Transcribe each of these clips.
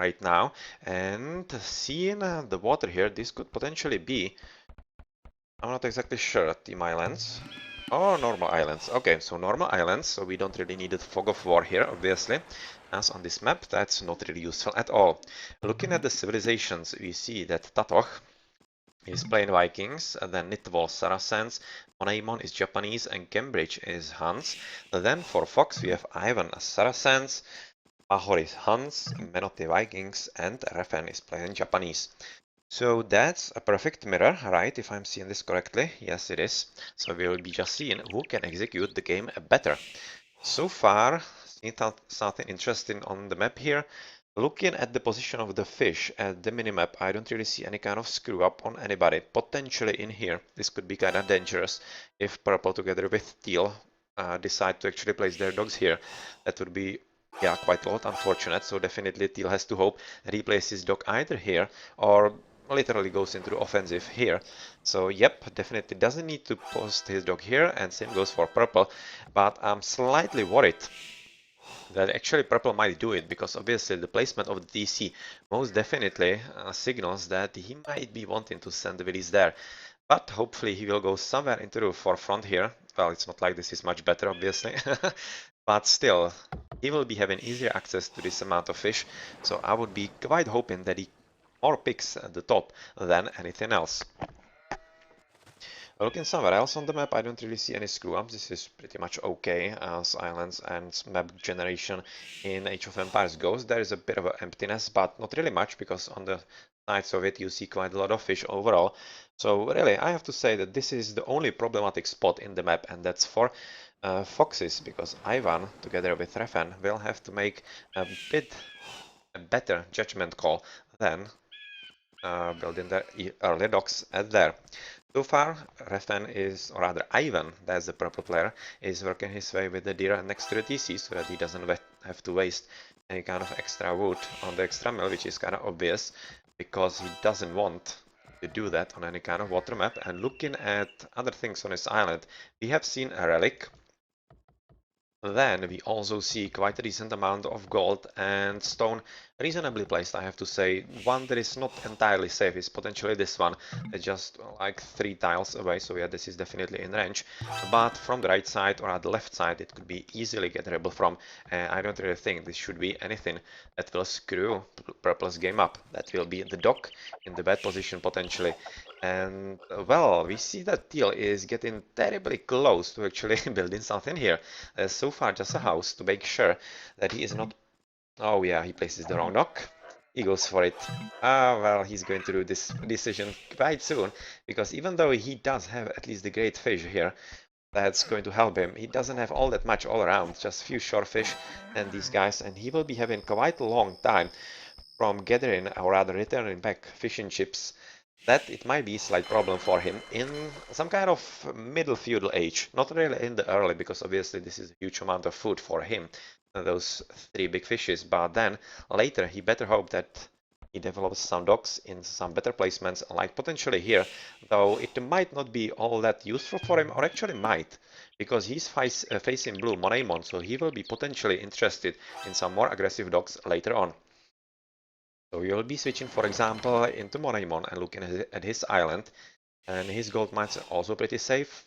right now. And seeing the water here, this could potentially be, I'm not exactly sure, Team Islands or normal islands. Okay, so normal islands, so we don't really need the fog of war here, obviously, as on this map, that's not really useful at all. Looking at the civilizations, we see that Tatoch is plain Vikings, then Nitwall Saracens, Monaimon is Japanese, and Cambridge is Huns. Then for Fox we have Ivan as Saracens, Ahor is Huns, Menotti Vikings, and Refen is plain Japanese. So that's a perfect mirror, right? If I'm seeing this correctly. Yes, it is. So we will be just seeing who can execute the game better. So far, seeing something interesting on the map here. Looking at the position of the fish at the minimap, I don't really see any kind of screw up on anybody. Potentially in here, this could be kind of dangerous if purple together with teal decide to actually place their dogs here. That would be, yeah, quite a lot unfortunate. So definitely teal has to hope that he places his dog either here or literally goes into the offensive here. So yep, definitely doesn't need to post his dog here, and same goes for purple. But I'm slightly worried that actually purple might do it, because obviously the placement of the DC most definitely signals that he might be wanting to send the Willies there. But hopefully he will go somewhere into the forefront here. Well, it's not like this is much better, obviously. But still, he will be having easier access to this amount of fish. So I would be quite hoping that he more picks at the top than anything else. Looking somewhere else on the map, I don't really see any screw-ups. This is pretty much okay as islands and map generation in Age of Empires goes. There is a bit of an emptiness, but not really much, because on the sides of it you see quite a lot of fish overall. So really, I have to say that this is the only problematic spot in the map, and that's for foxes, because Ivan, together with Refen, will have to make a bit better judgment call than building the early docks at there. So far, Refen is, or rather Ivan, that's the purple player, is working his way with the deer next to the TC so that he doesn't have to waste any kind of extra wood on the extra mill, which is kind of obvious because he doesn't want to do that on any kind of water map. And looking at other things on his island, we have seen a relic. Then we also see quite a decent amount of gold and stone, reasonably placed, I have to say. One that is not entirely safe is potentially this one, just like 3 tiles away, so yeah, this is definitely in range. But from the right side or at the left side, it could be easily getable from. I don't really think this should be anything that will screw Purple's game up. That will be the dock in the bad position potentially. And well, we see that Teal is getting terribly close to actually building something here. So far just a house to make sure that he is not... Oh yeah, he places the wrong dock. He goes for it. Ah, well, he's going to do this decision quite soon, because even though he does have at least the great fish here, that's going to help him. He doesn't have all that much all around, just a few short fish and these guys, and he will be having quite a long time from gathering, or rather returning back fishing chips, that it might be a slight problem for him in some kind of middle feudal age. Not really in the early, because obviously this is a huge amount of food for him, those 3 big fishes, but then later he better hope that he develops some docks in some better placements, like potentially here, though it might not be all that useful for him, or actually might, because he's facing blue Monaimon, so he will be potentially interested in some more aggressive docks later on. So we will be switching, for example, into Monaimon and looking at his island. And his gold mine's also pretty safe.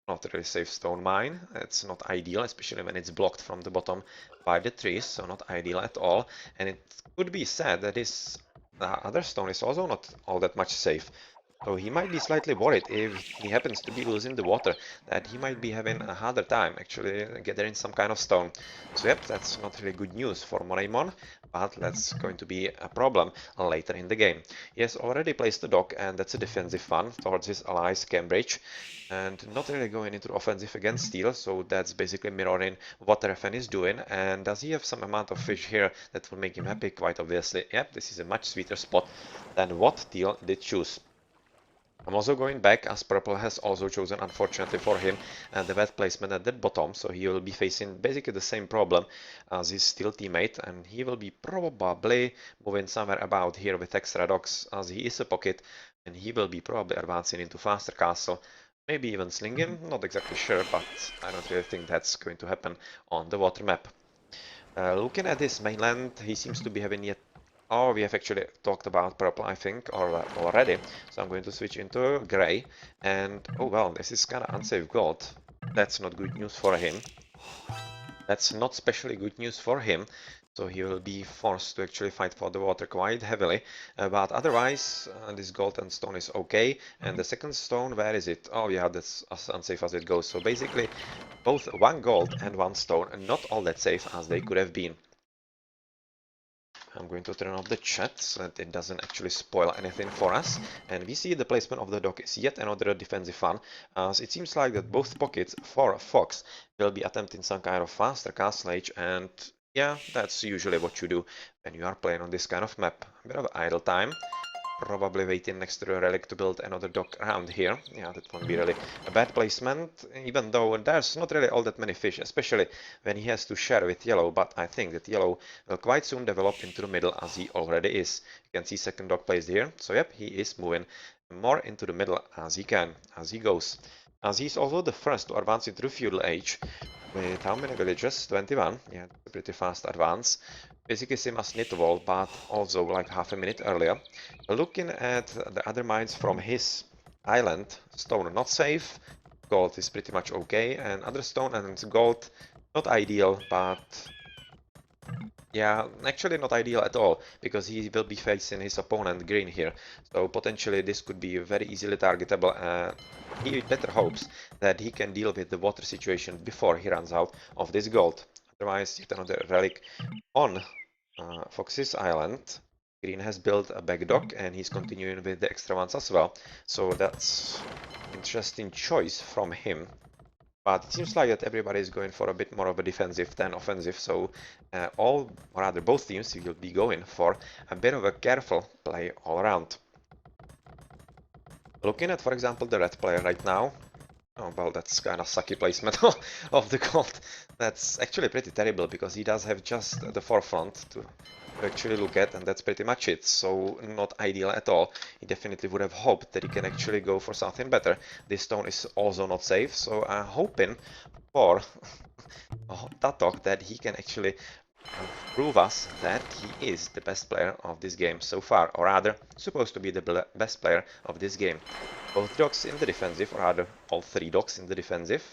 Not really safe stone mine. It's not ideal, especially when it's blocked from the bottom by the trees, so not ideal at all. And it could be said that his other stone is also not all that much safe. So he might be slightly worried if he happens to be losing the water, that he might be having a harder time actually gathering some kind of stone. So yep, that's not really good news for Moraimon, but that's going to be a problem later in the game. He has already placed the dock, and that's a defensive one towards his allies Cambridge, and not really going into offensive against Steel, so that's basically mirroring what Refen is doing. And does he have some amount of fish here that will make him happy? Quite obviously. Yep, this is a much sweeter spot than what Teal did choose. I'm also going back, as purple has also chosen, unfortunately for him, the bad placement at the bottom, so he will be facing basically the same problem as his steel teammate, and he will be probably moving somewhere about here with extra docks, as he is a pocket, and he will be probably advancing into faster castle, maybe even slinging, not exactly sure, but I don't really think that's going to happen on the water map. Looking at his mainland, he seems to be having yet Oh, we have actually talked about purple, I think, or already. So I'm going to switch into gray. And oh well, this is kind of unsafe gold. That's not good news for him. That's not especially good news for him. So he will be forced to actually fight for the water quite heavily. But otherwise, this gold and stone is okay. And the second stone, where is it? Oh yeah, that's as unsafe as it goes. So basically, both one gold and one stone, and not all that safe as they could have been. I'm going to turn off the chat so that it doesn't actually spoil anything for us. And we see the placement of the dock is yet another defensive one, as it seems like that both pockets for Fox will be attempting some kind of faster castlage, and yeah, that's usually what you do when you are playing on this kind of map. A bit of idle time. Probably waiting next to the relic to build another dock around here. Yeah, that won't be really a bad placement, even though there's not really all that many fish, especially when he has to share with yellow, but I think that yellow will quite soon develop into the middle as he already is. You can see second dock placed here, so yep, he is moving more into the middle as he can, as he goes. As he's also the first to advance into the feudal age, with how many villages? 21. Yeah, a pretty fast advance. Basically same as Nidwall, but also like half a minute earlier. Looking at the other mines from his island, stone not safe, gold is pretty much okay, and other stone and gold not ideal, but yeah, actually not ideal at all, because he will be facing his opponent green here, so potentially this could be very easily targetable. He better hopes that he can deal with the water situation before he runs out of this gold. Otherwise, yet another relic on Fox's Island. Green has built a back dock and he's continuing with the extra ones as well. So that's interesting choice from him. But it seems like that everybody is going for a bit more of a defensive than offensive. So all, or rather both teams will be going for a bit of a careful play all around. Looking at, for example, the red player right now. Oh, well, that's kind of sucky placement of the gold. That's actually pretty terrible because he does have just the forefront to actually look at, and that's pretty much it. So not ideal at all. He definitely would have hoped that he can actually go for something better. This stone is also not safe, so I'm hoping for Tatok that he can actually prove us that he is the best player of this game so far, or rather, supposed to be the best player of this game. Both docks in the defensive, or rather, all three docks in the defensive.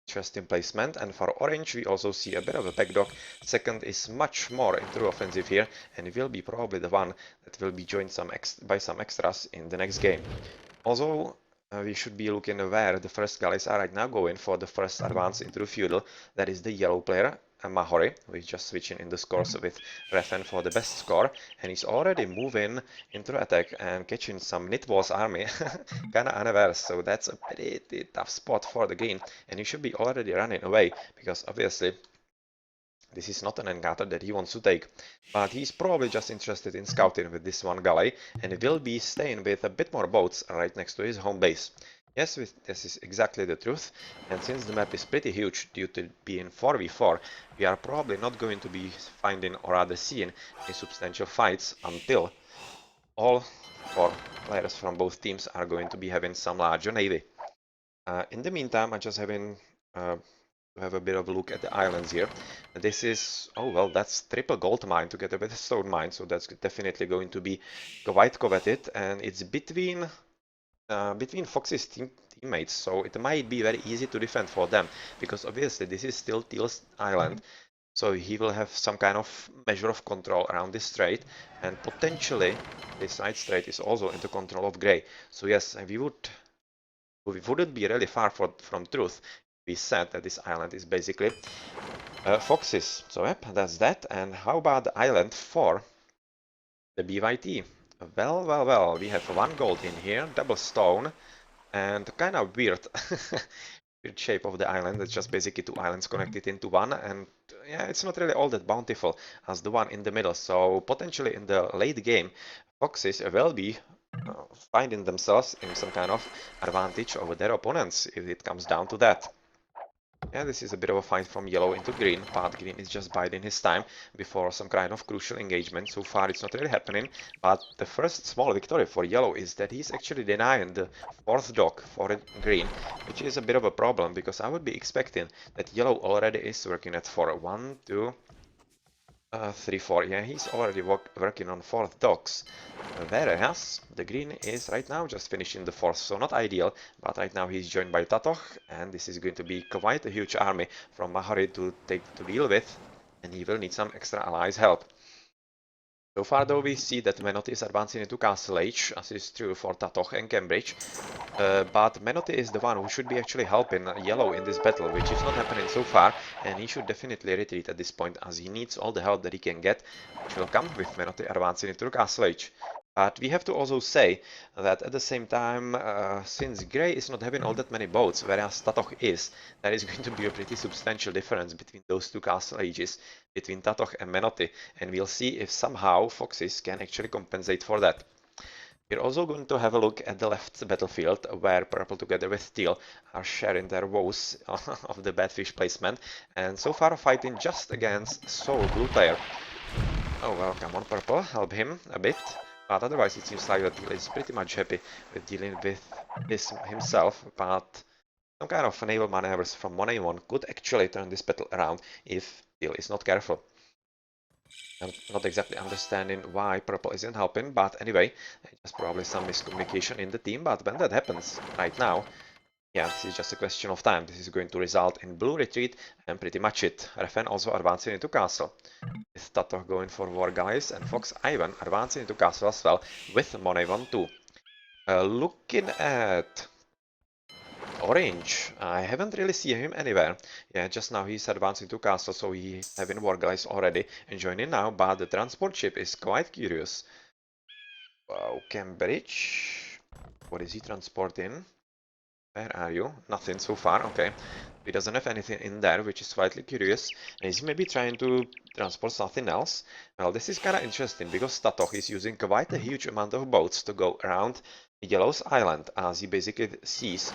Interesting placement, and for orange we also see a bit of a back dock. Second is much more into offensive here, and will be probably the one that will be joined by some extras in the next game. Also, we should be looking where the first galleys are right now going for the first advance into the feudal. That is the yellow player, Mahori, who is just switching in the scores with Refen for the best score, and he's already moving into the attack and catching some Nidwall's army, kinda unaware, so that's a pretty tough spot for the green, and he should be already running away, because obviously this is not an encounter that he wants to take, but he's probably just interested in scouting with this one galley, and will be staying with a bit more boats right next to his home base. Yes, this is exactly the truth, and since the map is pretty huge due to being 4v4, we are probably not going to be finding or rather seeing any substantial fights until all four players from both teams are going to be having some larger navy. In the meantime, I'm just having to have a bit of a look at the islands here. This is, oh well, that's triple gold mine together with a stone mine, so that's definitely going to be quite coveted, and it's between Fox's teammates, so it might be very easy to defend for them, because obviously this is still Teal's island, so he will have some kind of measure of control around this strait, and potentially this side strait is also into control of Grey. So yes, we wouldn't be really far from truth if we said that this island is basically Fox's. So yep, that's that. And how about the island for the ByT? Well, we have one gold in here, double stone, and kind of weird, weird shape of the island. It's just basically two islands connected into one, and yeah, it's not really all that bountiful as the one in the middle. So potentially in the late game, Foxes will be finding themselves in some kind of advantage over their opponents if it comes down to that. Yeah, this is a bit of a fight from yellow into green, but green is just biding his time before some kind of crucial engagement. So far it's not really happening, but the first small victory for yellow is that he's actually denying the fourth dock for green, which is a bit of a problem, because I would be expecting that yellow already is working at 4, 1, 2, 3-4. Yeah, he's already working on 4th docks. Whereas the green is right now just finishing the 4th, so not ideal. But right now he's joined by Tatoch, and this is going to be quite a huge army from Mahari to deal with, and he will need some extra allies' help. So far though, we see that Menotti is advancing into Castle Age, as is true for Tatoch and Cambridge. But Menotti is the one who should be actually helping Yellow in this battle, which is not happening so far, and he should definitely retreat at this point, as he needs all the help that he can get, which will come with Menotti advancing into the Castle Age. But we have to also say that at the same time, since Grey is not having all that many boats, whereas Tatoch is, there is going to be a pretty substantial difference between those two Castle Ages, between Tatoch and Menotti, and we'll see if somehow Foxes can actually compensate for that. We're also going to have a look at the left battlefield, where Purple together with Teal are sharing their woes of the bad fish placement, and so far fighting just against sole blue player. Oh well, come on Purple, help him a bit. But otherwise it seems like that Teal is pretty much happy with dealing with this himself, but some kind of naval maneuvers from 1A1 could actually turn this battle around if Teal is not careful. I'm not exactly understanding why Purple isn't helping, but anyway, just probably some miscommunication in the team, but when that happens right now, yeah, this is just a question of time. This is going to result in blue retreat, and pretty much it. Refen also advancing into castle, with Tato going for war guys, and Fox Ivan advancing into castle as well, with Monevan too. Looking at Orange, I haven't really seen him anywhere. Yeah, just now he's advancing to castle, so he's having war guys already and joining now, but the transport ship is quite curious. Wow, Cambridge. What is he transporting? Where are you? Nothing so far, okay. He doesn't have anything in there, which is slightly curious. And he's maybe trying to transport something else. Well, this is kinda interesting, because Statoch is using quite a huge amount of boats to go around Yellow's Island, as he basically sees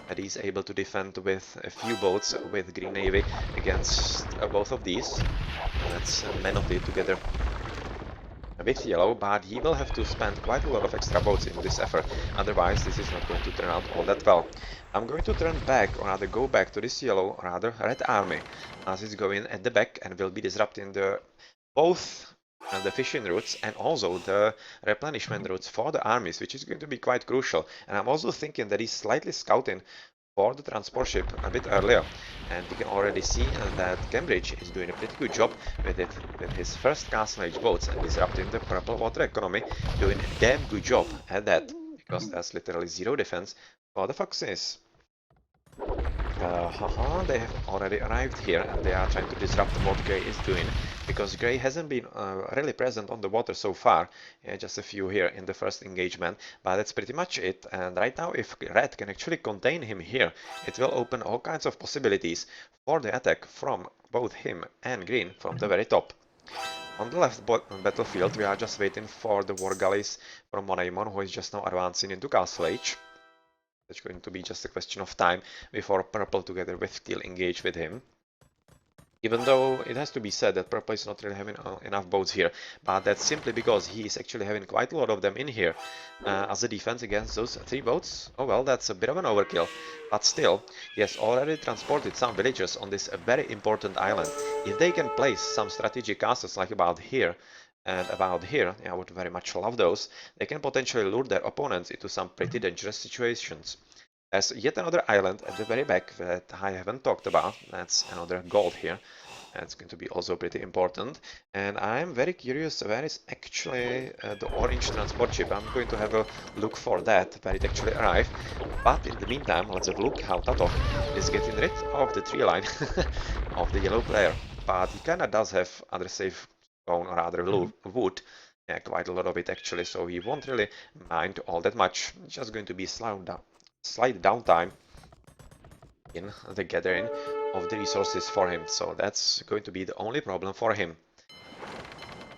that he's able to defend with a few boats with Green Navy against both of these. That's Menotti together with Yellow, but he will have to spend quite a lot of extra boats in this effort, otherwise this is not going to turn out all that well. I'm going to turn back, or rather go back to this Yellow, or rather Red Army, as it's going at the back and will be disrupting both the fishing routes and also the replenishment routes for the armies, which is going to be quite crucial. And I'm also thinking that he's slightly scouting for the transport ship a bit earlier, and we can already see that Cambridge is doing a pretty good job with it, with his first castle age boats and disrupting the purple water economy, doing a damn good job at that, because there's literally zero defense for the Foxes. They have already arrived here, and they are trying to disrupt what Grey is doing, because Grey hasn't been really present on the water so far. Yeah, just a few here in the first engagement, but that's pretty much it. And right now, if Red can actually contain him here, it will open all kinds of possibilities for the attack from both him and Green from the very top. On the left battlefield, we are just waiting for the war galleys from Monaimon, who is just now advancing into Castle Age. It's going to be just a question of time before Purple together with Teal engage with him. Even though it has to be said that Purple is not really having enough boats here, but that's simply because he is actually having quite a lot of them in here as a defense against those 3 boats. Oh well, that's a bit of an overkill, but still, he has already transported some villagers on this very important island. If they can place some strategic castles like about here, and about here, I would very much love those, they can potentially lure their opponents into some pretty dangerous situations. There's yet another island at the very back that I haven't talked about. That's another gold here. That's going to be also pretty important. And I'm very curious where is actually the orange transport ship. I'm going to have a look for that, where it actually arrived. But in the meantime, let's have a look how Tato is getting rid of the tree line of the yellow player. But he kinda does have other safe stone, or rather wood. Yeah, quite a lot of it actually, so he won't really mind all that much. It's just going to be slight downtime in the gathering of the resources for him, so that's going to be the only problem for him.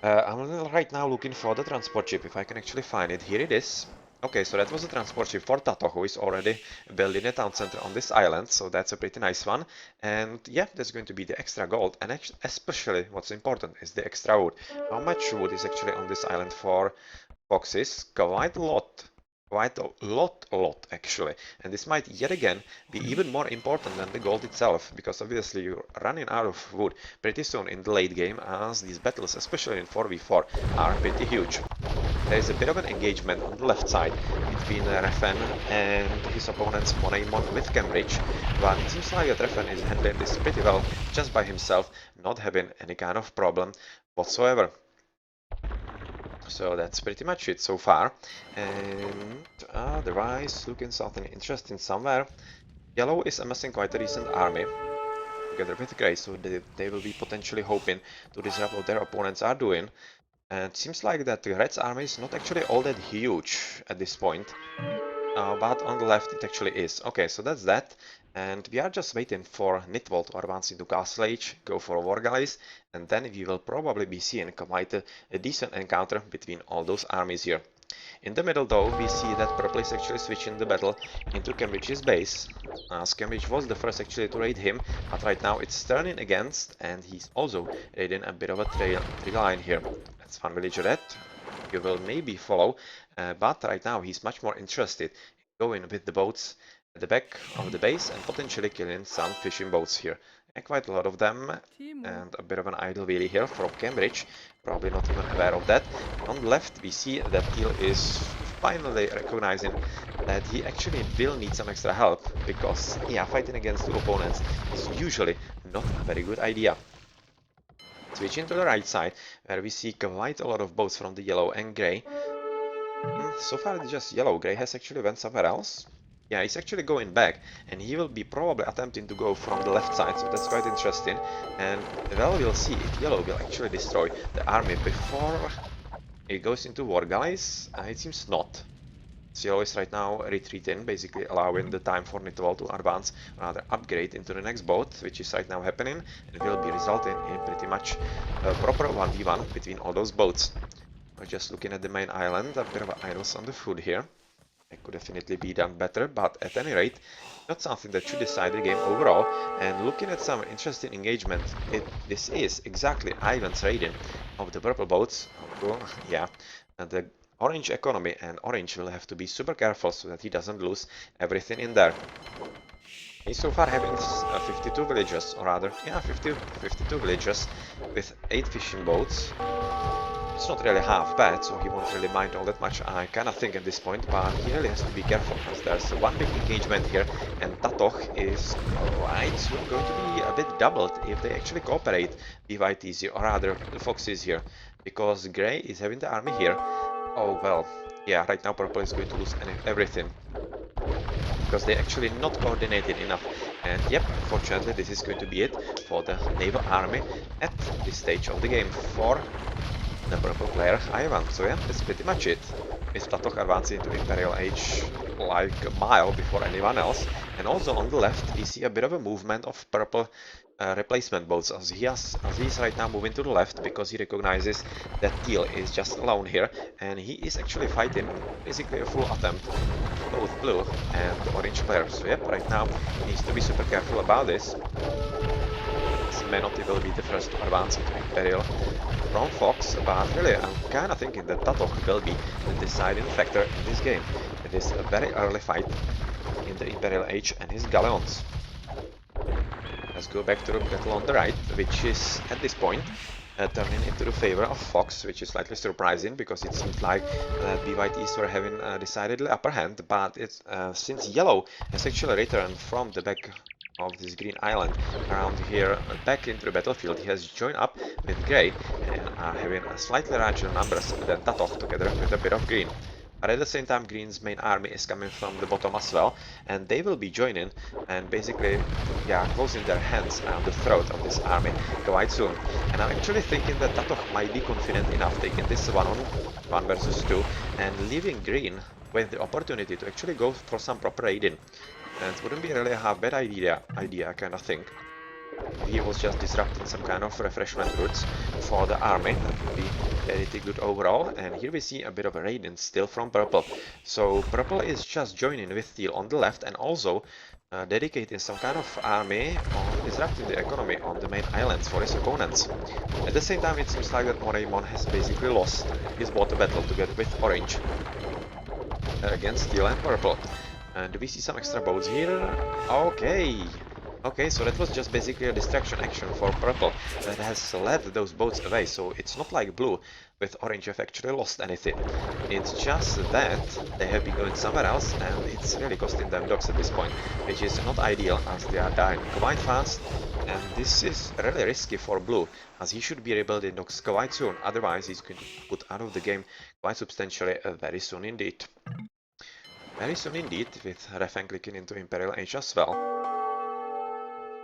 I'm right now looking for the transport ship, if I can actually find it. Here it is. Okay, so that was a transport ship for Tato, who is already building a town center on this island, so that's a pretty nice one. And yeah, that's going to be the extra gold, and especially what's important is the extra wood. How much wood is actually on this island for Foxes? Quite a lot. quite a lot actually, and this might yet again be even more important than the gold itself, because obviously you're running out of wood pretty soon in the late game, as these battles, especially in 4v4, are pretty huge. There is a bit of an engagement on the left side between Refen and his opponent's Monaimon with Cambridge, but it seems like that Refen is handling this pretty well just by himself, not having any kind of problem whatsoever. So that's pretty much it so far, and otherwise looking something interesting somewhere. Yellow is amassing quite a decent army together with Grey, so they will be potentially hoping to disrupt what their opponents are doing. And it seems like that the Red's army is not actually all that huge at this point, but on the left it actually is. Okay, so that's that. And we are just waiting for Nidwal to advance into Castle Age, go for War Galleys, and then we will probably be seeing quite a decent encounter between all those armies here. In the middle though, we see that Purple is actually switching the battle into Cambridge's base, as Cambridge was the first actually to raid him, but right now it's turning against, and he's also raiding a bit of a tree line here. That's Fun Villager Red, you will maybe follow, but right now he's much more interested in going with the boats at the back of the base and potentially killing some fishing boats here. And quite a lot of them, and a bit of an idle wheelie here from Cambridge, probably not even aware of that. On the left we see that Teal is finally recognizing that he actually will need some extra help, because yeah, fighting against two opponents is usually not a very good idea. Switching to the right side, where we see quite a lot of boats from the yellow and grey. So far it's just yellow. Grey has actually went somewhere else. Yeah, he's actually going back, and he will be probably attempting to go from the left side, so that's quite interesting. And well, we'll see if yellow will actually destroy the army before it goes into War Galleys. It seems not. So yellow is right now retreating, basically allowing the time for Nidwal to advance, rather upgrade into the next boat, which is right now happening, and will be resulting in pretty much a proper 1v1 between all those boats. We're just looking at the main island, a bit of idols on the food here. It could definitely be done better, but at any rate, not something that should decide the game overall. And looking at some interesting engagement, this is exactly Ivan's raiding of the purple boats. Yeah, and the orange economy, and orange will have to be super careful so that he doesn't lose everything in there. He's so far having 52 villagers, or rather, yeah, 52 villagers with 8 fishing boats. It's not really half bad, so he won't really mind all that much, I kinda think at this point, but he really has to be careful, because there's one big engagement here, and Tatoch is going to be a bit doubled if they actually cooperate, ByTs here, or rather, the Foxes here, because Grey is having the army here. Oh well, yeah, right now Purple is going to lose everything, because they're actually not coordinated enough. And yep, unfortunately this is going to be it for the naval army at this stage of the game for the purple player Ivan. So yeah, that's pretty much it. With Tatoch advancing into Imperial Age like a mile before anyone else. And also on the left we see a bit of a movement of purple replacement boats, as he's right now moving to the left because he recognizes that Teal is just alone here, and he is actually fighting basically a full attempt both blue and the orange player. So yep, right now he needs to be super careful about this. Menotti will be the first to advance into Imperial from Fox, but really I'm kinda thinking that Tatoch will be the deciding factor in this game. It is a very early fight in the Imperial Age and his galleons. Let's go back to the battle on the right, which is at this point turning into the favor of Fox, which is slightly surprising because it seemed like ByTs were having a decidedly upper hand, but it's since Yellow has actually returned from the back of this green island around here back into the battlefield, he has joined up with Grey and are having a slightly larger numbers than Tatoch together with a bit of green. But at the same time, Green's main army is coming from the bottom as well, and they will be joining and basically, yeah, closing their hands around the throat of this army quite soon. And I'm actually thinking that Tatoch might be confident enough taking this 1-on-1 versus 2 and leaving Green with the opportunity to actually go for some proper raiding. And it wouldn't be really a half bad idea, I kind of think. He was just disrupting some kind of refreshment routes for the army. That would be pretty good overall. And here we see a bit of a raiding still from Purple. So Purple is just joining with Teal on the left and also dedicating some kind of army on disrupting the economy on the main islands for his opponents. At the same time, it seems like that Monaimon has basically lost his water battle together with Orange. against steel and purple. And do we see some extra boats here? Okay. Okay, so that was just basically a distraction action for purple that has led those boats away, so it's not like blue with orange have actually lost anything. It's just that they have been going somewhere else and it's really costing them docks at this point, which is not ideal as they are dying quite fast, and this is really risky for blue as he should be rebuilding docks quite soon, otherwise he's going to be put out of the game quite substantially very soon indeed. Very soon indeed, with Refang clicking into Imperial Age as well.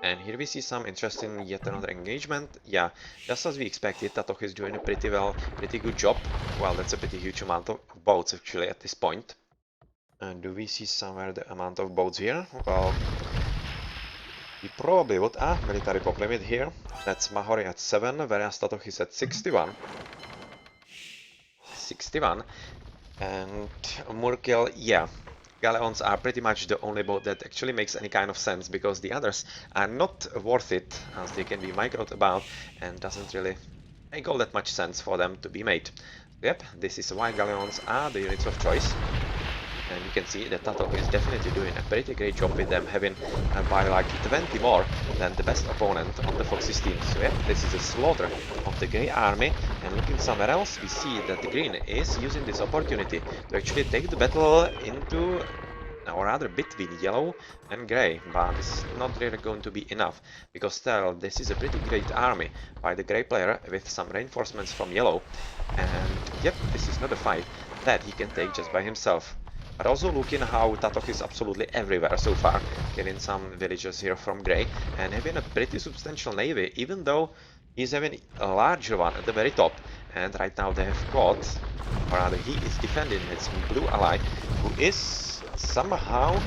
And here we see some interesting yet another engagement. Yeah, just as we expected, Tatoch is doing a pretty good job. Well, that's a pretty huge amount of boats actually at this point. And do we see somewhere the amount of boats here? Well, we probably would. Military pop limit here. That's Mahori at 7, whereas Tatoch is at 61. 61. And Murkel, yeah. Galleons are pretty much the only boat that actually makes any kind of sense, because the others are not worth it, as they can be microed about and doesn't really make all that much sense for them to be made. Yep, this is why Galleons are the units of choice. And you can see that Tatoch is definitely doing a pretty great job with them, having by like 20 more than the best opponent on the Fox's team. So yeah, this is a slaughter of the Grey army, and looking somewhere else we see that the Green is using this opportunity to actually take the battle into, or rather between Yellow and Grey, but it's not really going to be enough, because still this is a pretty great army by the Grey player with some reinforcements from Yellow, and yep, this is not a fight that he can take just by himself. But also looking how Tatoch is absolutely everywhere so far, getting some villagers here from Grey and having a pretty substantial navy, even though he's having a larger one at the very top. And right now they have caught, or rather he is defending his blue ally, who is somehow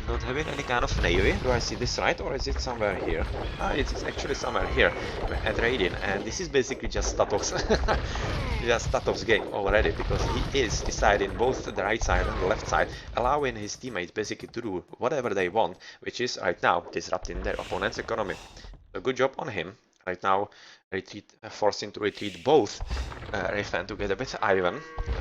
not having any kind of navy. Do I see this right, or is it somewhere here? It is actually somewhere here at Raiding, and this is basically just Tatoch's just Tatoch's game already, because he is deciding both the right side and the left side, allowing his teammates basically to do whatever they want, which is right now disrupting their opponent's economy. So good job on him. Right now, forcing to retreat both Refang together with Ivan,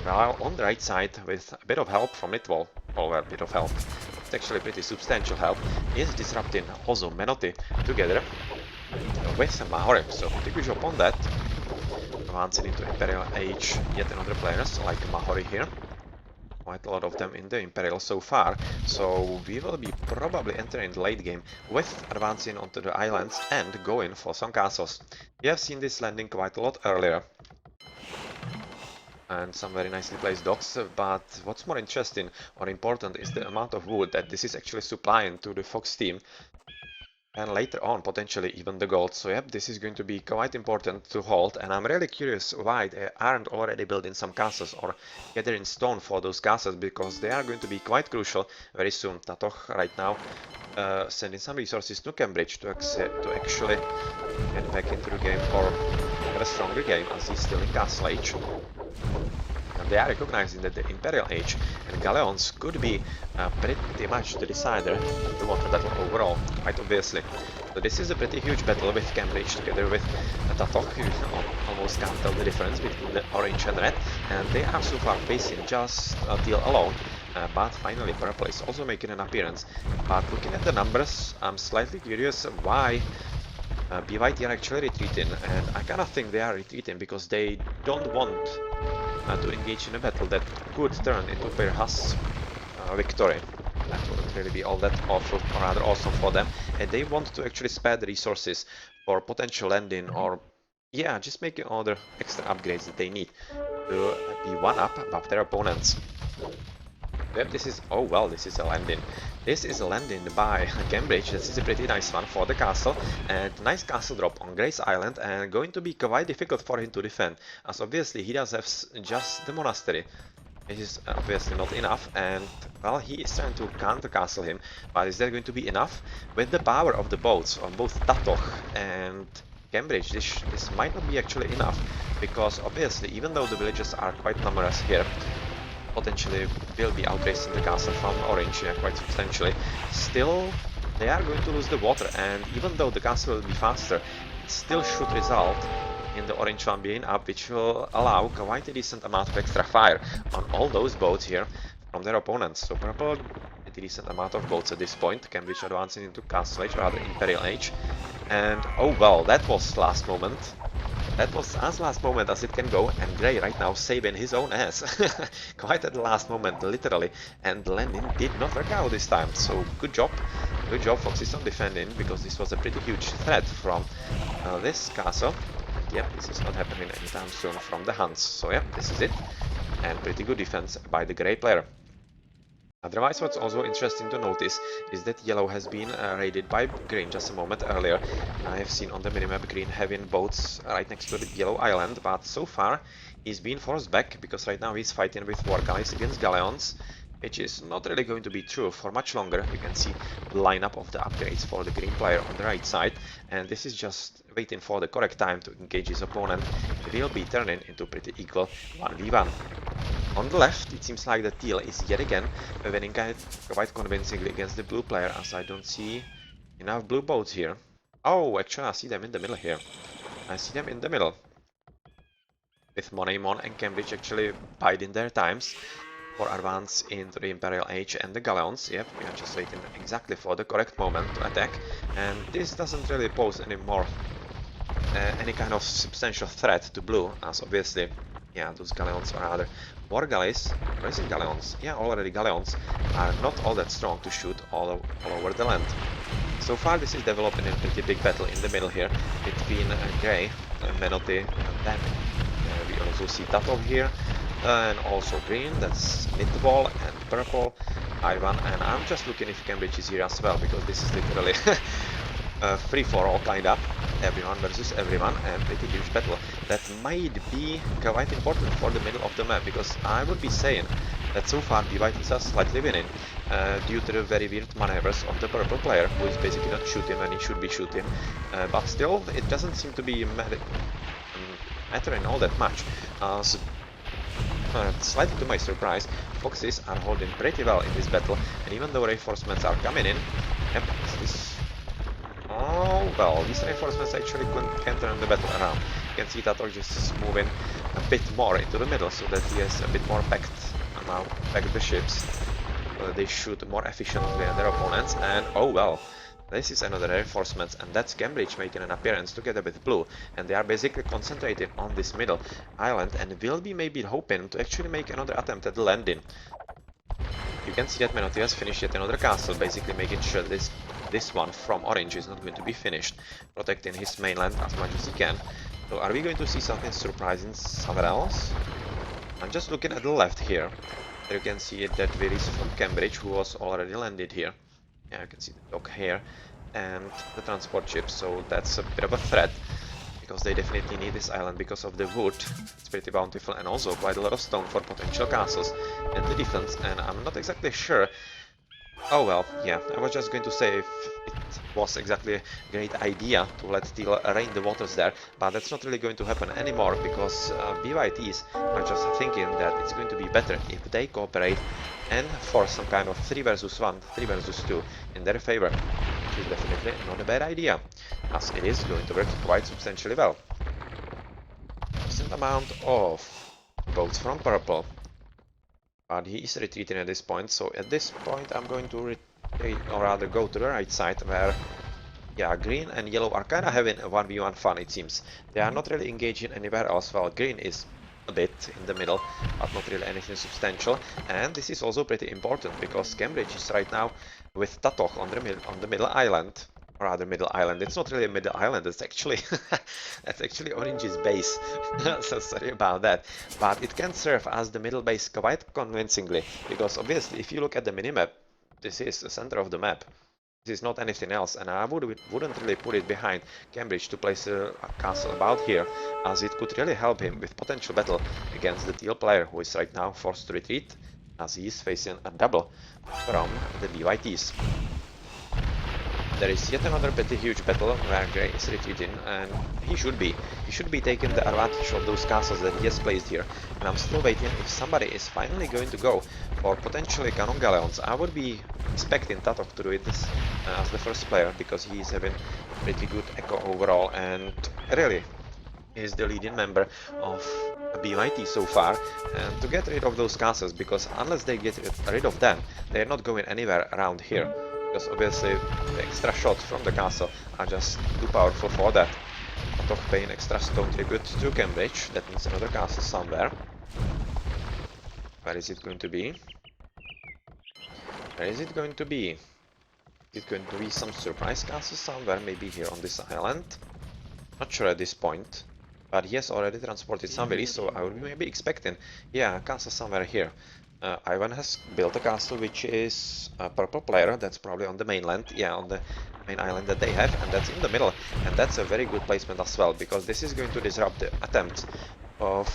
while on the right side, with a bit of help from Litwol, or a bit of help, it's actually pretty substantial help, is disrupting also Menotti together with Mahore. So pretty good job on that. Advancing into Imperial Age, yet another players like Mahori here. Quite a lot of them in the Imperial so far, so we will be probably entering the late game with advancing onto the islands and going for some castles. We have seen this landing quite a lot earlier, and some very nicely placed docks, but what's more interesting or important is the amount of wood that this is actually supplying to the Fox team, and later on potentially even the gold. So yep, this is going to be quite important to hold, and I'm really curious why they aren't already building some castles or gathering stone for those castles, because they are going to be quite crucial very soon. Tatoch right now sending some resources to Cambridge to actually get back into the game or have a stronger game, as he's still in Castle Age. And they are recognizing that the Imperial Age and Galleons could be pretty much the decider of the water battle overall, quite obviously. So this is a pretty huge battle with Cambridge together with Tatoch, who almost can't tell the difference between the orange and red, and they are so far facing just a deal alone. But finally purple is also making an appearance. But looking at the numbers, I'm slightly curious why ByT are actually retreating, and I kind of think they are retreating because they don't want to engage in a battle that could turn into perhaps victory. That wouldn't really be all that awful, or rather awesome for them, and they want to actually spare the resources for potential landing, or yeah, just making all the extra upgrades that they need to be one up above their opponents. Yep, this is, oh well, this is a landing. This is a landing by Cambridge. This is a pretty nice one for the castle, and nice castle drop on Grace Island, and going to be quite difficult for him to defend, as obviously he does have just the monastery. This is obviously not enough, and well, he is trying to counter castle him, but is that going to be enough? With the power of the boats on both Tatoch and Cambridge, this might not be actually enough, because obviously, even though the villages are quite numerous here, potentially will be outracing the castle from orange, yeah, quite substantially, still they are going to lose the water, and even though the castle will be faster, it still should result in the orange one being up, which will allow quite a decent amount of extra fire on all those boats here from their opponents. So purple, a decent amount of boats at this point. Cambridge advancing into Castle Age, rather Imperial Age. And oh well, that was last moment. That was as last moment as it can go, and Grey right now saving his own ass. Quite at the last moment, literally. And the landing did not work out this time, so good job. Good job, Foxes, on defending, because this was a pretty huge threat from this castle. Yep, this is not happening anytime soon from the Huns. So yep, this is it. And pretty good defense by the Grey player. Otherwise, what's also interesting to notice is that yellow has been raided by green just a moment earlier. I have seen on the minimap green having boats right next to the yellow island, but so far he's been forced back because right now he's fighting with war galleys against galleons, which is not really going to be true for much longer. You can see the lineup of the upgrades for the green player on the right side, and this is just waiting for the correct time to engage his opponent. It will be turning into pretty equal 1v1. On the left, it seems like the teal is yet again winning quite convincingly against the blue player, as I don't see enough blue boats here. Oh, actually I see them in the middle here. I see them in the middle. With Monaimon and Cambridge actually biding their times for advance into the Imperial Age and the Galleons. Yep, we are just waiting exactly for the correct moment to attack. And this doesn't really pose any any kind of substantial threat to blue, as obviously, yeah, those galleons are rather war galleys, or is it galleons? Yeah, already galleons are not all that strong to shoot all over the land. So far this is developing a pretty big battle in the middle here between Grey, Menotti, and then we also see Tatov here, and also green, that's Midwall, and purple, Ivan, and I'm just looking if Cambridge is here as well, because this is literally free for all kind of everyone versus everyone, and pretty huge battle that might be quite important for the middle of the map, because I would be saying that so far ByT are slightly winning due to the very weird maneuvers of the purple player, who is basically not shooting when he should be shooting, but still it doesn't seem to be mattering all that much. Slightly to my surprise, Foxes are holding pretty well in this battle, and even though reinforcements are coming in, yep, oh well, these reinforcements actually can turn the battle around. You can see that Orgis is moving a bit more into the middle, so that he has a bit more packed the ships, so that they shoot more efficiently at their opponents. And oh well, this is another reinforcement, and that's Cambridge making an appearance together with blue, and they are basically concentrating on this middle island and will be maybe hoping to actually make another attempt at the landing. You can see that Menotti has finished yet another castle, basically making sure this one from orange is not going to be finished, protecting his mainland as much as he can. So are we going to see something surprising somewhere else? I'm just looking at the left here. There you can see that Viris from Cambridge, who was already landed here. Yeah, you can see the dock here and the transport ship, so that's a bit of a threat, because they definitely need this island because of the wood. It's pretty bountiful, and also quite a lot of stone for potential castles and the defense, and I'm not exactly sure. Oh well, yeah, I was just going to say if it was exactly a great idea to let Teal rain the waters there, but that's not really going to happen anymore, because ByTs are just thinking that it's going to be better if they cooperate and force some kind of 3 versus 1, 3 versus 2 in their favor, which is definitely not a bad idea, as it is going to work quite substantially well. Decent amount of boats from purple. But he is retreating at this point, so at this point I'm going to retreat, or rather go to the right side, where, yeah, green and yellow are kind of having a 1v1 fun, it seems. They are not really engaging anywhere else, while green is a bit in the middle, but not really anything substantial. And this is also pretty important, because Cambridge is right now with Tatoch on the middle island. Or rather middle island. It's not really a middle island, it's actually that's actually Orange's base. So sorry about that. But it can serve as the middle base quite convincingly, because obviously if you look at the minimap, this is the center of the map. This is not anything else, and I wouldn't really put it behind Cambridge to place a castle about here, as it could really help him with potential battle against the teal player, who is right now forced to retreat, as he is facing a double from the ByTs. There is yet another pretty huge battle where Grey is retreating, and he should be taking the advantage of those castles that he has placed here. And I'm still waiting if somebody is finally going to go for potentially cannon galleons. I would be expecting Tatok to do it as the first player, because he is having pretty good echo overall, and really is the leading member of ByT so far, and to get rid of those castles, because unless they get rid of them, they're not going anywhere around here, because obviously the extra shots from the castle are just too powerful for that. Toch paying extra stone tribute to Cambridge, that means another castle somewhere. Where is it going to be? Where is it going to be? Is it going to be some surprise castle somewhere, maybe here on this island? Not sure at this point, but he has already transported some village, so I would be maybe expecting, yeah, a castle somewhere here. Ivan has built a castle which is a purple player, that's probably on the mainland, yeah, on the main island that they have, and that's in the middle, and that's a very good placement as well, because this is going to disrupt the attempt of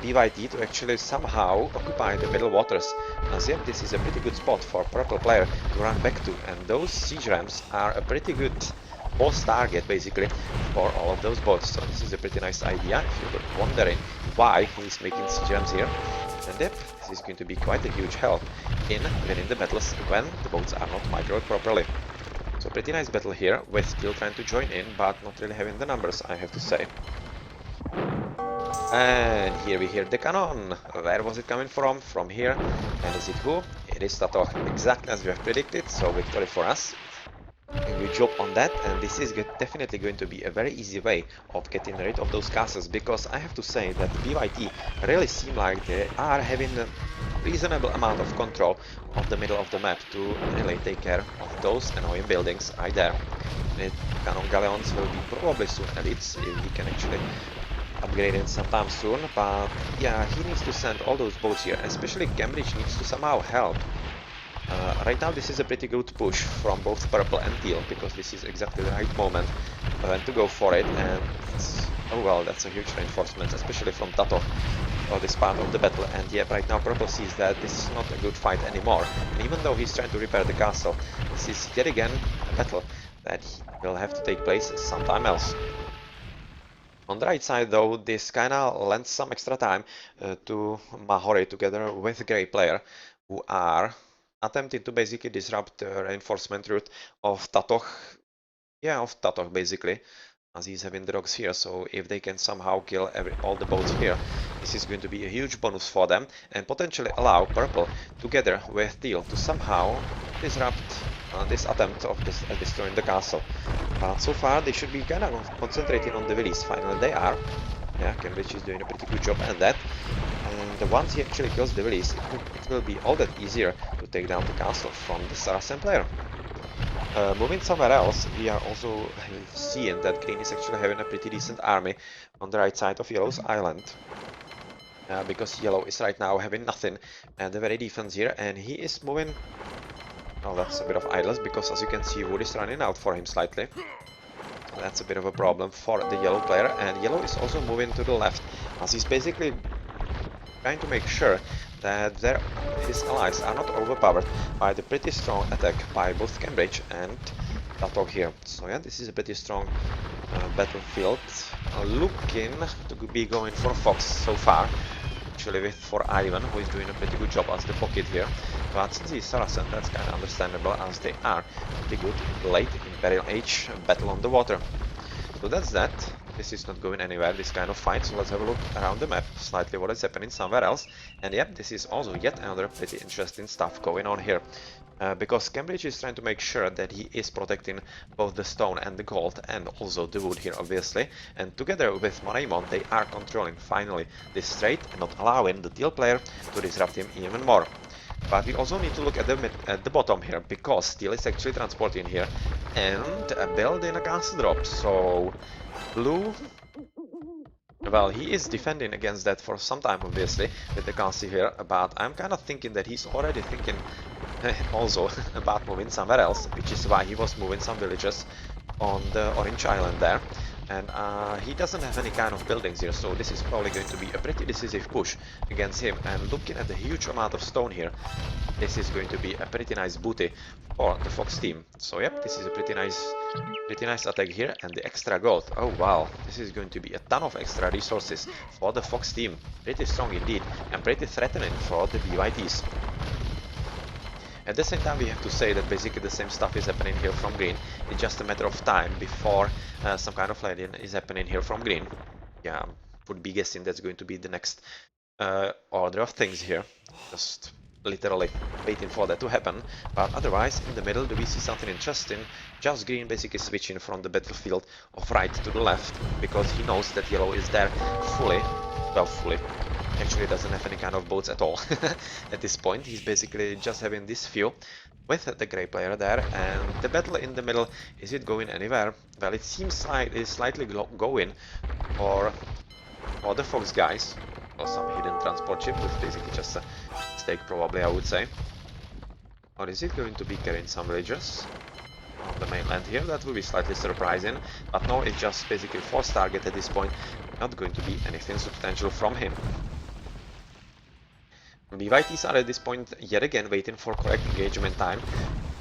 ByT to actually somehow occupy the middle waters. As yep, this is a pretty good spot for purple player to run back to, and those siege rams are a pretty good boss target basically for all of those boats. So this is a pretty nice idea if you're wondering why he's making siege rams here. And yep, this is going to be quite a huge help in winning the battles when the boats are not microed properly. So pretty nice battle here with still trying to join in, but not really having the numbers, I have to say. And here we hear the cannon. Where was it coming from? From here. And is it who? It is Tatoch, exactly as we have predicted, so victory for us. And good job on that, and this is definitely going to be a very easy way of getting rid of those castles, because I have to say that ByT really seem like they are having a reasonable amount of control of the middle of the map to really take care of those annoying buildings right there. And cannon galleons will be probably soon elites if he can actually upgrade it sometime soon, but yeah, he needs to send all those boats here, especially Cambridge needs to somehow help. Right now this is a pretty good push from both purple and teal, because this is exactly the right moment when to go for it, and oh well, that's a huge reinforcement, especially from Tato for this part of the battle. And yeah, right now purple sees that this is not a good fight anymore, and even though he's trying to repair the castle, this is yet again a battle that will have to take place sometime else. On the right side though, this kinda lends some extra time to Mahori together with Grey player, who are attempting to basically disrupt the reinforcement route of Tatoch. Yeah, of Tatoch basically, as he's having the dogs here, so if they can somehow kill all the boats here, this is going to be a huge bonus for them, and potentially allow purple together with teal to somehow disrupt this attempt of destroying the castle. But so far they should be kind of concentrating on the village. Finally they are. Yeah, Cambridge is doing a pretty good job at that. And once he actually kills the village, it will be all that easier to take down the castle from the Saracen player. Moving somewhere else, we are also seeing that Green is actually having a pretty decent army on the right side of Yellow's island. Because Yellow is right now having nothing and the very defense here, and he is moving. Oh, that's a bit of idleness, because as you can see, wood is running out for him slightly. That's a bit of a problem for the yellow player, and yellow is also moving to the left, as he's basically trying to make sure that his allies are not overpowered by the pretty strong attack by both Cambridge and Tato here. So yeah, this is a pretty strong battlefield, looking to be going for Fox so far. Actually for Ivan, who is doing a pretty good job as the pocket here, but since he's Saracen, that's kind of understandable, as they are pretty good late Imperial Age battle on the water. So that's that. This is not going anywhere, this kind of fight, so let's have a look around the map, slightly what is happening somewhere else. And yep, this is also yet another pretty interesting stuff going on here. Because Cambridge is trying to make sure that he is protecting both the stone and the gold, and also the wood here obviously, and together with Moraimon they are controlling finally this strait and not allowing the teal player to disrupt him even more. But we also need to look at the bottom here, because steel is actually transporting here and building a castle drop. So blue, well, he is defending against that for some time obviously with the castle here, but I'm kind of thinking that he's already thinking also about moving somewhere else, which is why he was moving some villages on the Orange Island there. And he doesn't have any kind of buildings here, so this is probably going to be a pretty decisive push against him. And looking at the huge amount of stone here, this is going to be a pretty nice booty for the Fox team. So yep, this is a pretty nice attack here, and the extra gold. Oh wow, this is going to be a ton of extra resources for the Fox team. Pretty strong indeed, and pretty threatening for the ByTs. At the same time, we have to say that basically the same stuff is happening here from green. It's just a matter of time before some kind of landing is happening here from green. yeah, would be guessing that's going to be the next order of things here. Just literally waiting for that to happen. But otherwise, in the middle, do we see something interesting? Just green basically switching from the battlefield of right to the left, because he knows that yellow is there fully. Well, fully. Actually doesn't have any kind of boats at all at this point. He's basically just having this few with the grey player there, and the battle in the middle, is it going anywhere? Well, it seems like it's slightly going for the Fox guys, or some hidden transport ship, which is basically just a mistake probably, I would say. Or is it going to be carrying some villagers on the mainland here? That would be slightly surprising, but no, it's just basically force target at this point, not going to be anything substantial from him. ByTs are at this point yet again waiting for correct engagement time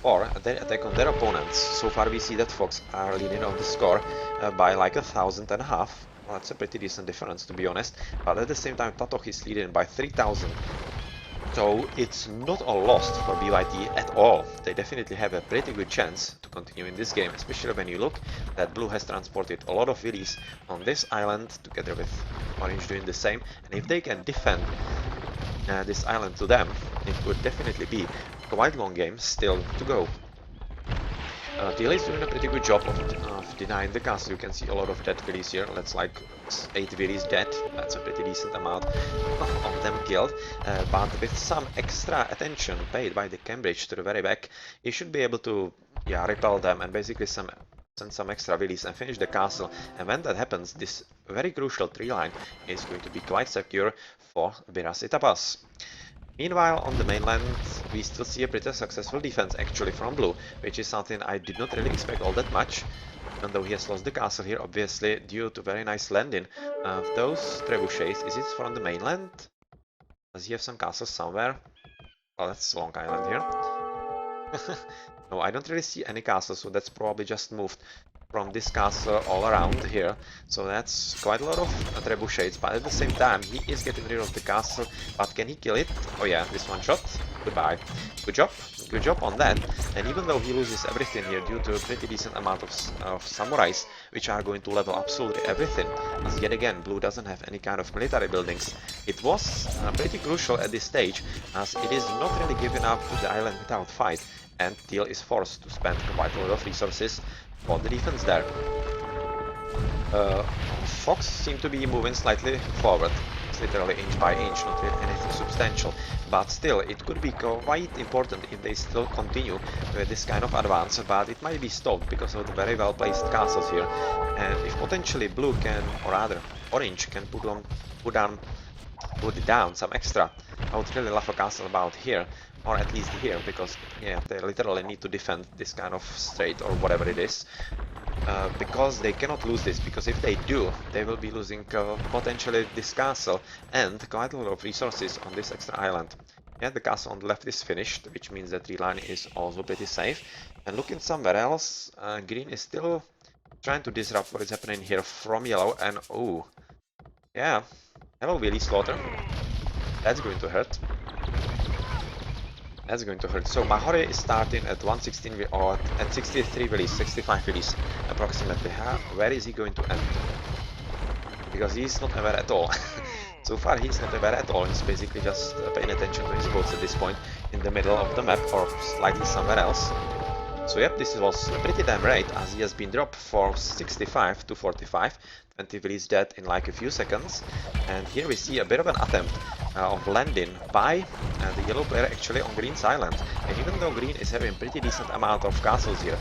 or their attack on their opponents. So far we see that Fox are leading on the score by like 1,500. Well, that's a pretty decent difference, to be honest, but at the same time Tatoch is leading by 3,000. So it's not all lost for ByT at all. They definitely have a pretty good chance to continue in this game, especially when you look that Blue has transported a lot of villies on this island together with Orange doing the same, and if they can defend this island to them, it would definitely be a quite long game still to go. Teal is doing a pretty good job of denying the castle. You can see a lot of dead villies here. That's like 8 villies dead. That's a pretty decent amount of them killed. But with some extra attention paid by the Cambridge to the very back, you should be able to repel them and basically send some extra villies and finish the castle. And when that happens, this very crucial tree line is going to be quite secure for Birasita Pass. Meanwhile, on the mainland, we still see a pretty successful defense actually from Blue, which is something I did not really expect all that much, even though he has lost the castle here, obviously, due to very nice landing of those trebuchets. Is it from the mainland? Does he have some castles somewhere? Well, that's Long Island here. No, I don't really see any castles, so that's probably just moved from this castle all around here. So that's quite a lot of trebuchets, but at the same time he is getting rid of the castle. But can he kill it? Oh yeah, this one shot. Goodbye. Good job on that. And even though he loses everything here due to a pretty decent amount of samurais, which are going to level absolutely everything, as yet again Blue doesn't have any kind of military buildings. It was pretty crucial at this stage, as it is not really giving up to the island without fight, and Teal is forced to spend quite a lot of resources on the defense there. Fox seem to be moving slightly forward. It's literally inch by inch, not really anything substantial, but still it could be quite important if they still continue with this kind of advance, but it might be stopped because of the very well placed castles here, and if potentially Blue can, or rather Orange can put down some extra, I would really love a castle about here, or at least here, because yeah, they literally need to defend this kind of strait or whatever it is, because they cannot lose this, because if they do, they will be losing potentially this castle and quite a lot of resources on this extra island. Yeah, the castle on the left is finished, which means that tree line is also pretty safe. And looking somewhere else, green is still trying to disrupt what is happening here from yellow, and oh, yeah, hello Willy Slaughter. That's going to hurt. That's going to hurt. So Mahore is starting at 116 or at 63 release, 65 release approximately. Where is he going to end? Because he's not aware at all. So far he's not aware at all. He's basically just paying attention to his boats at this point in the middle of the map or slightly somewhere else. So yep, this was pretty damn right, as he has been dropped for 65 to 45, 20 villies dead in like a few seconds. And here we see a bit of an attempt of landing by the yellow player actually on Green's island. And even though Green is having pretty decent amount of castles here,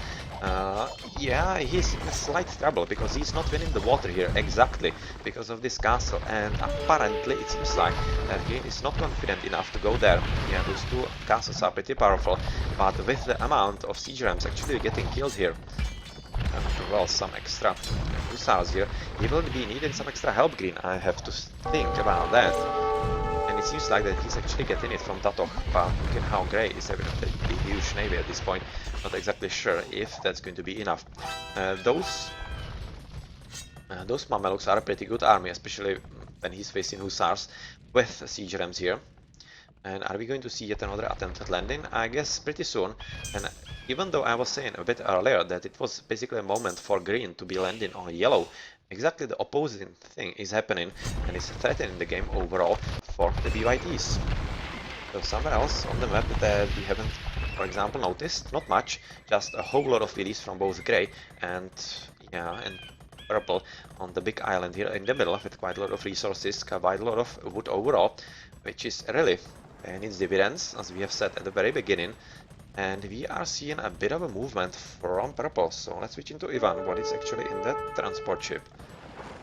yeah, he's in slight trouble because he's not winning the water here exactly because of this castle, and apparently it seems like that Green is not confident enough to go there. Yeah, those two castles are pretty powerful, but with the amount of siege rams actually getting killed here, and well, some extra hussars here, he will be needing some extra help, Green. I have to think about that. And it seems like that he's actually getting it from Tatoch, but look at how Grey is having a huge navy at this point. Not exactly sure if that's going to be enough. Those Mamelukes are a pretty good army, especially when he's facing hussars with siege rams here. And are we going to see yet another attempt at landing? I guess pretty soon. And even though I was saying a bit earlier that it was basically a moment for Green to be landing on yellow, exactly the opposite thing is happening and is threatening the game overall for the ByTs. So somewhere else on the map that we haven't, for example, noticed, not much, just a whole lot of VDs from both grey and, yeah, and purple on the big island here in the middle with quite a lot of resources, quite a lot of wood overall, which is really paying its dividends, as we have said at the very beginning. And we are seeing a bit of a movement from purple, so let's switch into Ivan, what is actually in that transport ship.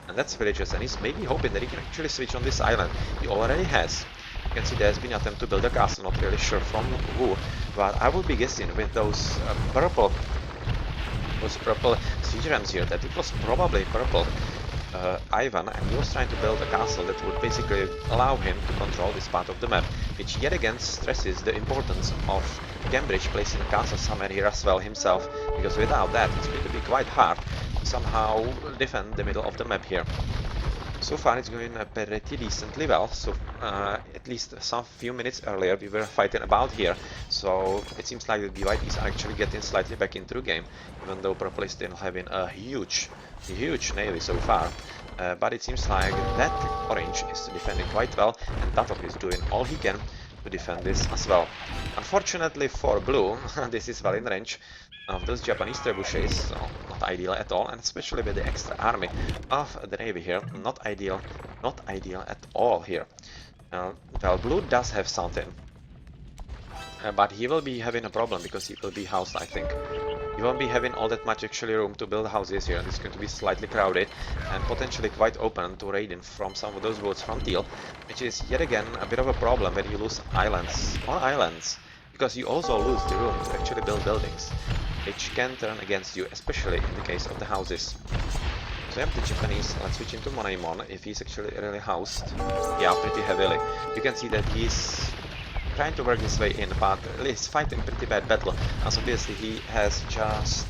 And that's villagers, and he's maybe hoping that he can actually switch on this island. He already has. You can see there's been an attempt to build a castle, not really sure from who, but I would be guessing with those purple siege rams here that it was probably purple Ivan, and he was trying to build a castle that would basically allow him to control this part of the map, which yet again stresses the importance of Cambridge placing a castle somewhere here as well himself, because without that it's going to be quite hard to somehow defend the middle of the map here. So far it's going pretty decently well, so at least some few minutes earlier we were fighting about here, so it seems like the ByT is actually getting slightly back into the game, even though purple is still having a huge navy so far. But it seems like that orange is defending quite well, and Tatok is doing all he can to defend this as well. Unfortunately for blue, this is well in range of those Japanese trebuchets, so not ideal at all, and especially with the extra army of the navy here, not ideal at all here. Well, blue does have something, but he will be having a problem because he will be housed, I think. He won't be having all that much actually room to build houses here, and it's going to be slightly crowded and potentially quite open to raiding from some of those boats from teal, which is yet again a bit of a problem when you lose islands on islands, because you also lose the room to actually build buildings, which can turn against you, especially in the case of the houses. So we have the Japanese, let's switch into Monaimon, if he's actually really housed. Yeah, pretty heavily. You can see that he's trying to work his way in, but he's fighting pretty bad battle, as obviously he has just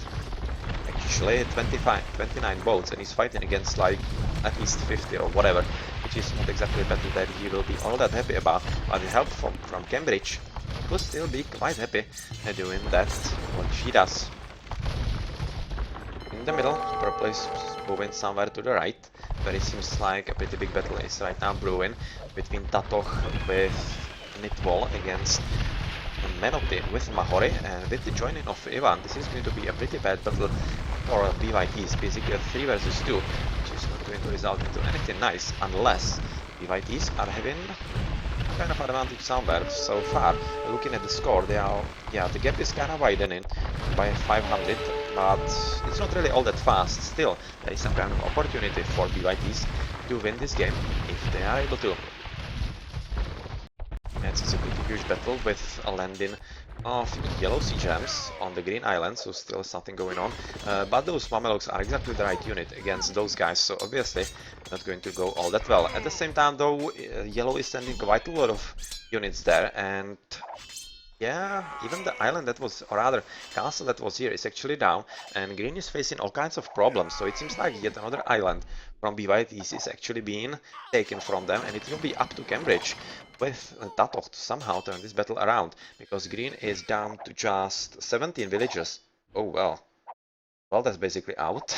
actually 29 boats, and he's fighting against like at least 50 or whatever, which is not exactly a battle that he will be all that happy about, but the help from Cambridge could still be quite happy doing that, what she does. In the middle, purple is moving somewhere to the right, where it seems like a pretty big battle is right now brewing between Tatok with Nitwall against Menopti with Mahori, and with the joining of Ivan, this is going to be a pretty bad battle for ByTs, basically a 3 versus 2, which is not going to result into anything nice unless ByTs are having kind of advantage somewhere. So far, looking at the score, the gap is kind of widening by 500, but it's not really all that fast. Still, there is some kind of opportunity for ByTs to win this game if they are able to. It's a pretty huge battle with a landing of yellow sea gems on the green island, so still something going on. But those Mamelukes are exactly the right unit against those guys, so obviously not going to go all that well. At the same time though, yellow is sending quite a lot of units there, and yeah, even the island that was, or rather, castle that was here is actually down, and green is facing all kinds of problems, so it seems like yet another island from ByTs is actually being taken from them, and it will be up to Cambridge with Tatok to somehow turn this battle around, because green is down to just 17 villagers. Oh well. Well, that's basically out.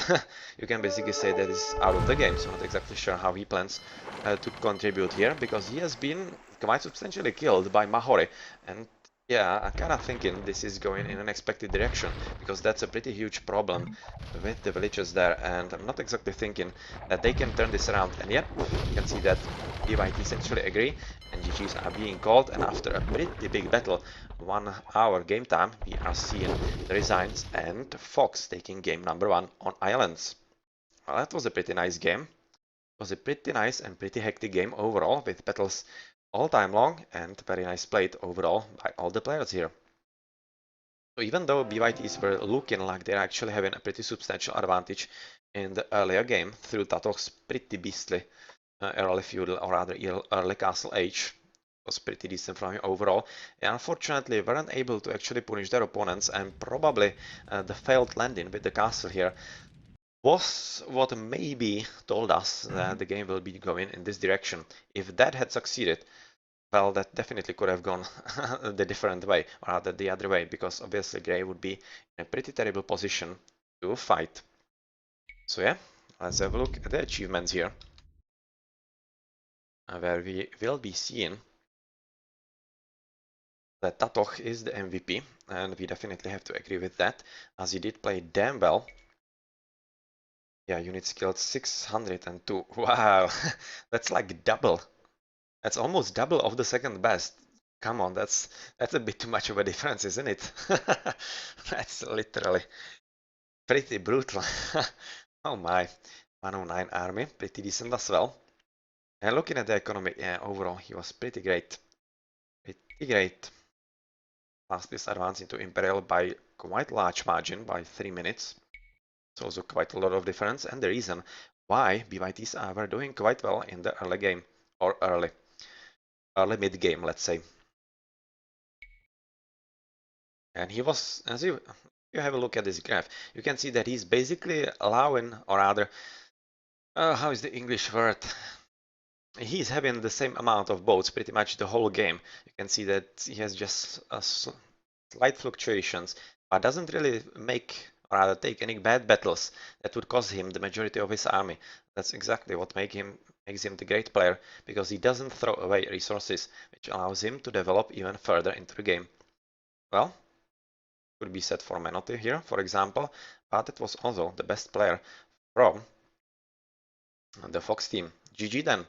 You can basically say that he's out of the game, so not exactly sure how he plans to contribute here, because he has been quite substantially killed by Mahori, and yeah, I'm kind of thinking this is going in an expected direction, because that's a pretty huge problem with the villagers there, and I'm not exactly thinking that they can turn this around. And yep, you can see that ByTs actually agree, and GGs are being called, and after a pretty big battle, 1 hour game time, we are seeing the Resigns and Fox taking game number 1 on Islands. Well, that was a pretty nice game. It was a pretty nice and pretty hectic game overall, with battles all time long, and very nice played overall by all the players here. So even though ByTs were looking like they're actually having a pretty substantial advantage in the earlier game through Tatok's pretty beastly early feudal, or rather early castle age, was pretty decent from him overall. They unfortunately weren't able to actually punish their opponents, and probably the failed landing with the castle here was what maybe told us that the game will be going in this direction. If that had succeeded, well, that definitely could have gone the different way, or rather the other way, because obviously Grey would be in a pretty terrible position to fight. So yeah, let's have a look at the achievements here, where we will be seeing that Tatoch is the MVP, and we definitely have to agree with that, as he did play damn well. Yeah, unit skilled 602. Wow, that's like double. That's almost double of the second best. Come on, that's a bit too much of a difference, isn't it? That's literally pretty brutal. Oh my, 109 army, pretty decent as well. And looking at the economy, yeah, overall he was pretty great. Pretty great. Fastest advance into Imperial by quite large margin, by 3 minutes. It's also quite a lot of difference, and the reason why ByTs were doing quite well in the early game, or early mid game, let's say. And he was, as you have a look at this graph, you can see that he's basically allowing, or rather, how is the English word? He's having the same amount of boats pretty much the whole game. You can see that he has just slight fluctuations, but doesn't really make, or rather take any bad battles that would cost him the majority of his army. That's exactly what makes him the great player, because he doesn't throw away resources, which allows him to develop even further into the game. Well, could be said for Menotti here, for example, but it was also the best player from the Fox team. GG then.